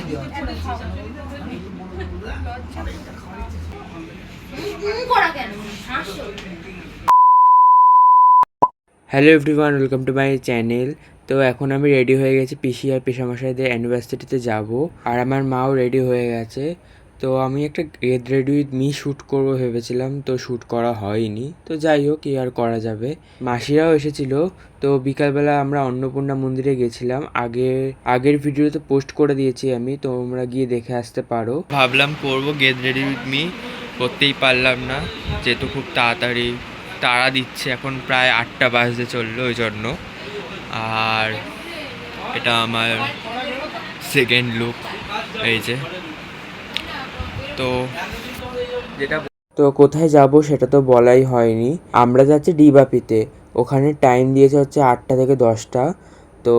Hello everyone, welcome to my channel. তো এখন আমি রেডি হয়ে গেছি পিসি আর পিসামশাইদের অ্যানিভার্সারিতে যাব, আর আমার মাও রেডি হয়ে গেছে। তো আমি একটা get ready with me shoot করবো ভেবেছিলাম, তো শ্যুট করা হয়নি। তো যাই হোক, কি আর করা যাবে। মাসিরাও এসেছিল। তো বিকালবেলা আমরা অন্নপূর্ণা মন্দিরে গেছিলাম। আগের ভিডিওতে পোস্ট করে দিয়েছি আমি, তোমরা গিয়ে দেখে আসতে পারো। ভাবলাম করবো গেট রেডি উইথ মি, করতেই পারলাম না যেহেতু খুব তাড়াতাড়ি তাড়া দিচ্ছে। এখন প্রায় 8টা বাজতে চললো, ওই জন্য। আর এটা আমার সেকেন্ড লুক, এই যে। তো কোথায় যাব সেটা তো বলাই হয়নি। আমরা যাচ্ছি ডিবাপিতে। ওখানে টাইম দিয়েছে হচ্ছে 8টা থেকে 10টা। তো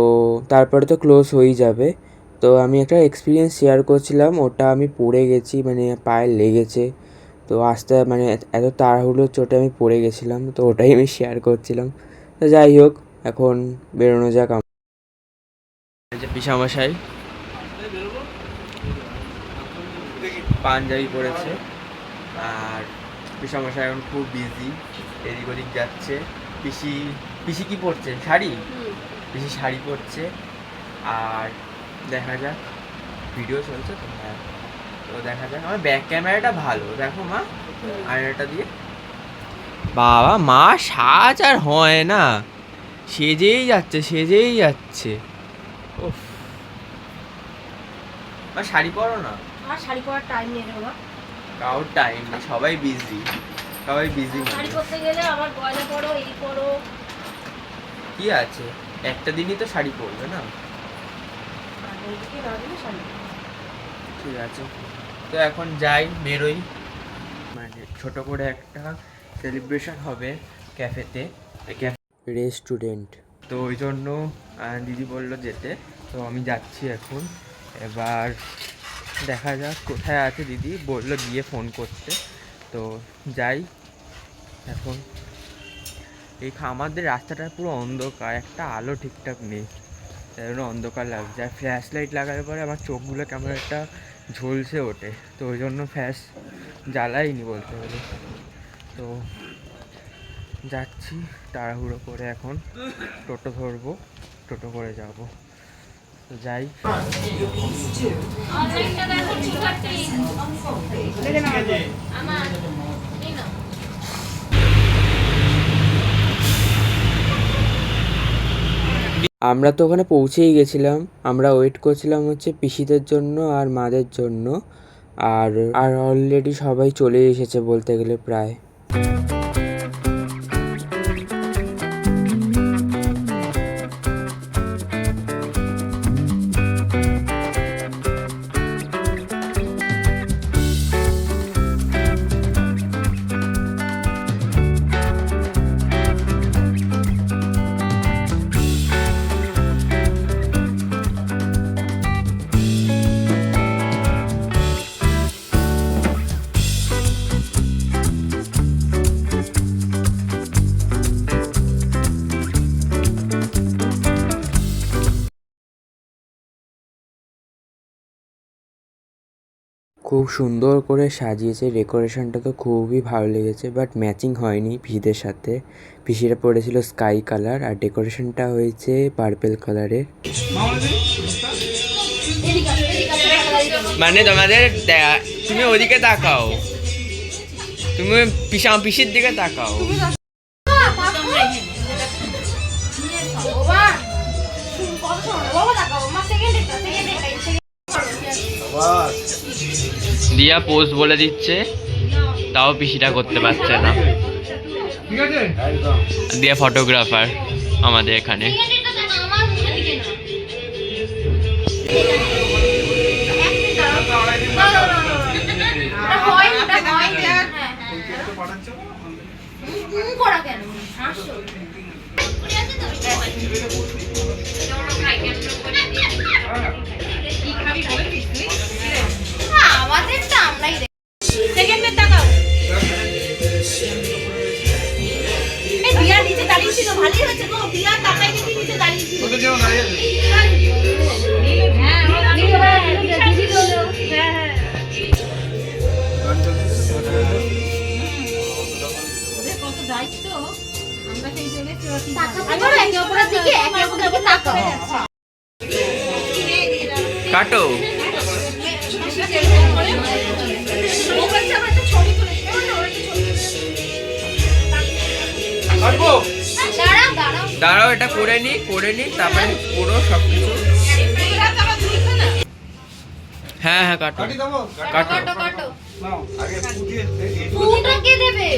তারপরে তো ক্লোজ হয়েই যাবে। তো আমি একটা এক্সপিরিয়েন্স শেয়ার করছিলাম, ওটা আমি পড়ে গেছি, মানে পায়ে লেগেছে। তো আস্তে মানে এত তাড়াহুড়োর চোটে আমি পড়ে গেছিলাম, তো ওটাই আমি শেয়ার করছিলাম। তো যাই হোক, এখন বেরোনো যাক। যে পিসামশাই পাঞ্জাবি পরেছে, আর পিসামশাই এখন খুব বিজি, এদিক ওদিক যাচ্ছে। পিসি কি পরছে? শাড়ি। পিসি শাড়ি পরছে। আর দেখা যাক, ভিডিও চলছে তো। হ্যাঁ, তো দেখা যাক। আমার ব্যাক ক্যামেরাটা ভালো, দেখো মা, আয়নাটা দিয়ে। বাবা, মা সাজ আর হয় না, সেজেই যাচ্ছে। ওফ, মা শাড়ি পরো না। আমার শাড়ি পরার টাইম নেই রে বাবা। কারোর টাইম নেই, সবাই বিজি। শাড়ি পরতে গেলে আমার গয়না পরো, এই পরো। কি আছে, একটা দিনই তো শাড়ি পরবে না। ঠিক আছে, তো এখন যাই, বেরোই। মানে ছোট করে একটা সেলিব্রেশন হবে ক্যাফেতে, রেস্টুরেন্ট। তো ওই জন্য দিদি বললো যেতে, তো আমি যাচ্ছি এখন। এবার দেখা যাক কোথায় আছে, দিদি বললো গিয়ে ফোন করতে। তো যাই এখন। এই আমাদের রাস্তাটা পুরো অন্ধকার, একটা আলো ঠিকঠাক নেই, তাই জন্য অন্ধকার লাগছে। আর ফ্ল্যাশ লাইট লাগার পরে আমার চোখগুলো কেমন একটা ঝলসে ওঠে, তো ওই জন্য ফ্ল্যাশ জ্বালাইনি বলতে গেলে। তো যাচ্ছি তাড়াহুড়ো করে, এখন টোটো ধরবো, টোটো করে যাব। তো যাই। আমরা তো ওখানে পৌঁছেই গেছিলাম। আমরা ওয়েট করছিলাম হচ্ছে পিসিদের জন্য আর মাদের জন্য। আর অলরেডি সবাই চলে এসেছে বলতে গেলে প্রায়। খুব সুন্দর করে সাজিয়েছে, ডেকোরেশনটা তো খুবই ভালো লেগেছে, বাট ম্যাচিং হয়নি পিসিদের সাথে। পিসিরা পরেছিল স্কাই কালার, আর ডেকোরেশনটা হয়েছে পার্পেল কালারের। মানে তোমাদের তুমি ওদিকে তাকাও, তুমি পিসির দিকে তাকাও। দিয়া পোস্ট বলে দিচ্ছে, তাও পিসিটা করতে পারছে না। দিয়া ফটোগ্রাফার আমাদের এখানে। ভালোই হয়েছে গো, দিয়া তাকাই দেখি নিচে দাঁড়িয়ে ছিল। তো দাঁড়াও, এটা করে নি তারপরে পুরো সবকিছু। হ্যাঁ হ্যাঁ, কাটো কাটো। নাও আগে ফু দিয়ে ফুলটা কে দেবে?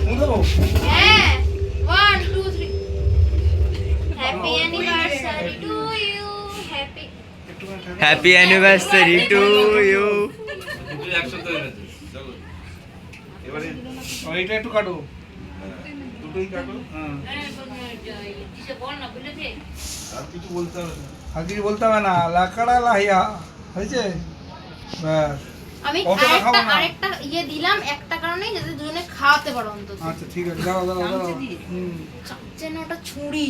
ফু দেবো। হ্যাঁ 1 2 3 happy anniversary to you happy happy anniversary to you. দুটো একসাথে হয়ে গেছে। চলো। এবারে এইটা একটু কাটো, দুটোই কাটো। হ্যাঁ, কিসে বল না বুঝেছে? আর কিছু বলতে হবে না। আর কিছু বলতে হবে না, লাকাড়া লাহিয়া হয়েছে ব্যাস। আমি অতটা খাবো না। আরেকটা ইয়ে দিলাম একটা কারণেই যাতে দুজনে খাওয়াতে পারো অন্তত। আচ্ছা ঠিক আছে, দাঁড়াও দাঁড়াও দাঁড়াও। চাচ্ছে না ওটা ছুরি।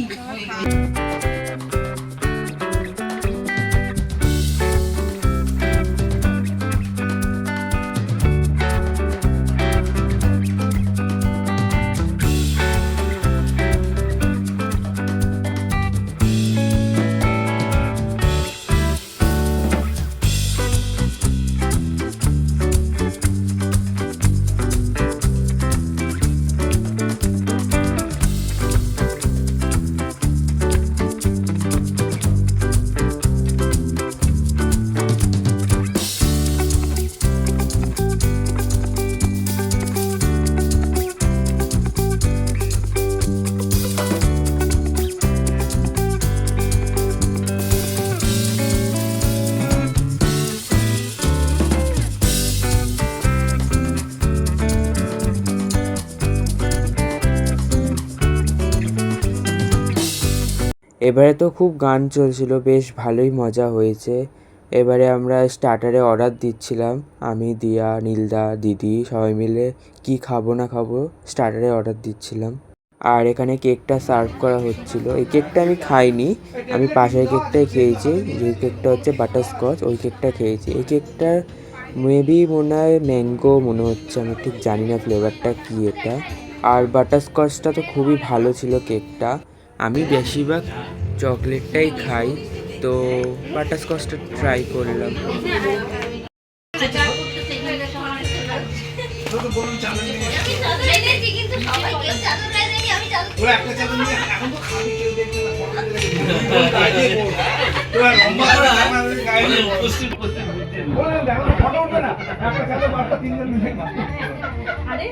এবারে তো খুব গান চলছিল, বেশ ভালোই মজা হয়েছে। এবারে আমরা স্টার্টারে অর্ডার দিচ্ছিলাম, আমি, দিয়া, নীলদা, দিদি সবাই মিলে কি খাবো না খাবো স্টার্টারে অর্ডার দিচ্ছিলাম। আর এখানে কেকটা সার্ভ করা হচ্ছিল। এই কেকটা আমি খাইনি, আমি পাশের কেকটাই খেয়েছি, যে কেকটা হচ্ছে বাটারস্কচ, ওই কেকটা খেয়েছি। এই কেকটা মেবি মনে হয় ম্যাঙ্গো মনে হচ্ছে, আমি ঠিক জানি না ফ্লেভারটা কী এটা। আর বাটারস্কচটা তো খুবই ভালো ছিল কেকটা। আমি বেশিরভাগ চকলেটটাই খাই, তো বাটারস্কচটা ট্রাই করলাম। তো বলুন চাদর নিয়ে কিন্তু সবাই কেউ চাদর দেয়নি, আমি চাদর ওরা একটা চাদর নিয়ে এখন তো খাবি, কেউ দেখছে না, ফটো দেখে তো আর লম্বা করে আমাদের গায়ে মানে উপস্থিত করতে বুঝতে হবে। বলেন দেখো ফটো উঠবে না, একটা চাদর বারটা তিনজন মিলে খাবে। আরে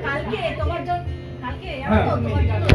কালকে তোমার জন্য, কালকে হ্যাঁ। তোমার জন্য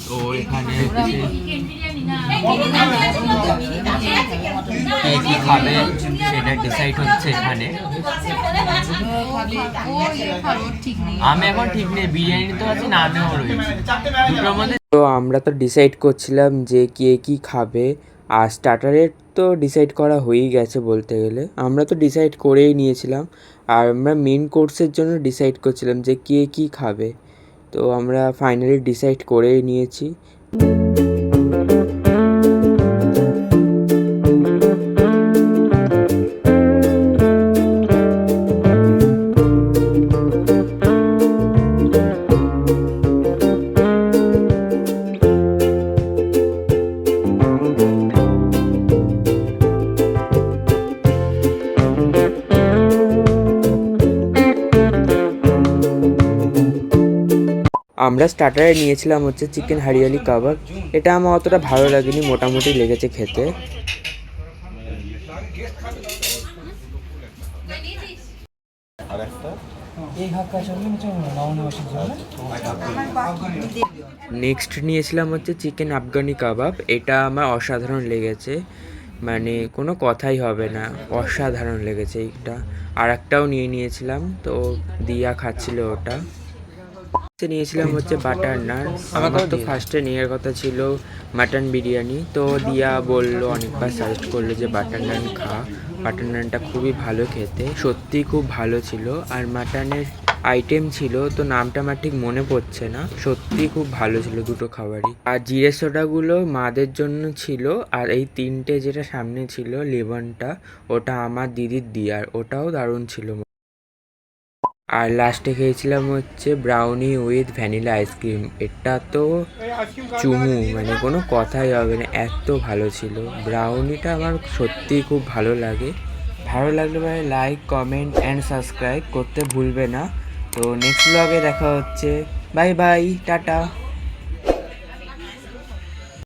তো এখানে কি খাবে সেটা ডিসাইড হচ্ছে এখানে। আমি এখন ঠিক নেই, বিরিয়ানি তো আছে, নামেও রয়েছে দুটোর মধ্যে। তো আমরা তো ডিসাইড করছিলাম যে কে কি খাবে, আর স্টার্টারের তো ডিসাইড করা হয়েই গেছে বলতে গেলে, আমরা তো ডিসাইড করেই নিয়েছিলাম। আর আমরা মেন কোর্সের জন্য ডিসাইড করছিলাম যে কে কি খাবে, তো আমরা ফাইনালি ডিসাইড করেই নিয়েছি। আমরা স্টার্টারে নিয়েছিলাম হচ্ছে চিকেন হরিয়ালি কাবাব। এটা আমার অতটা ভালো লাগেনি, মোটামুটি লেগেছে খেতে। নেক্সট নিয়েছিলাম হচ্ছে চিকেন আফগানি কাবাব। এটা আমার অসাধারণ লেগেছে, মানে কোনো কথাই হবে না, অসাধারণ লেগেছে এইটা। আর একটাও নিয়েছিলাম, তো দিয়া খাচ্ছিল ওটা। নিয়েছিলাম হচ্ছে বাটার নান। আমার তো ফার্স্টে নেওয়ার কথা ছিল মাটন বিরিয়ানি, তো দিয়া বললো, অনেকবার সাজেস্ট করলো যে বাটার নান খা, বাটার নানটা খুবই ভালো খেতে, সত্যিই খুব ভালো ছিল। আর মাটনের আইটেম ছিল, তো নামটা আমার ঠিক মনে পড়ছে না, সত্যিই খুব ভালো ছিল দুটো খাবারই। আর জিরে সোডাগুলো মাদের জন্য ছিল, আর এই তিনটে যেটা সামনে ছিল লেমনটা, ওটা আমার দিদির দিয়ার, ওটাও দারুণ ছিল। আর লাস্টে খেয়েছিলাম হচ্ছে ব্রাউনি উইথ ভ্যানিলা আইসক্রিম, এটা তো চুমু, মানে কোনো কথাই হবে না, এত ভালো ছিল। ব্রাউনিটা আমার সত্যিই খুব ভালো লাগে। ভালো লাগলে ভাই লাইক, কমেন্ট অ্যান্ড সাবস্ক্রাইব করতে ভুলবে না। তো নেক্সট ব্লগে দেখা হচ্ছে। Bye bye, tata.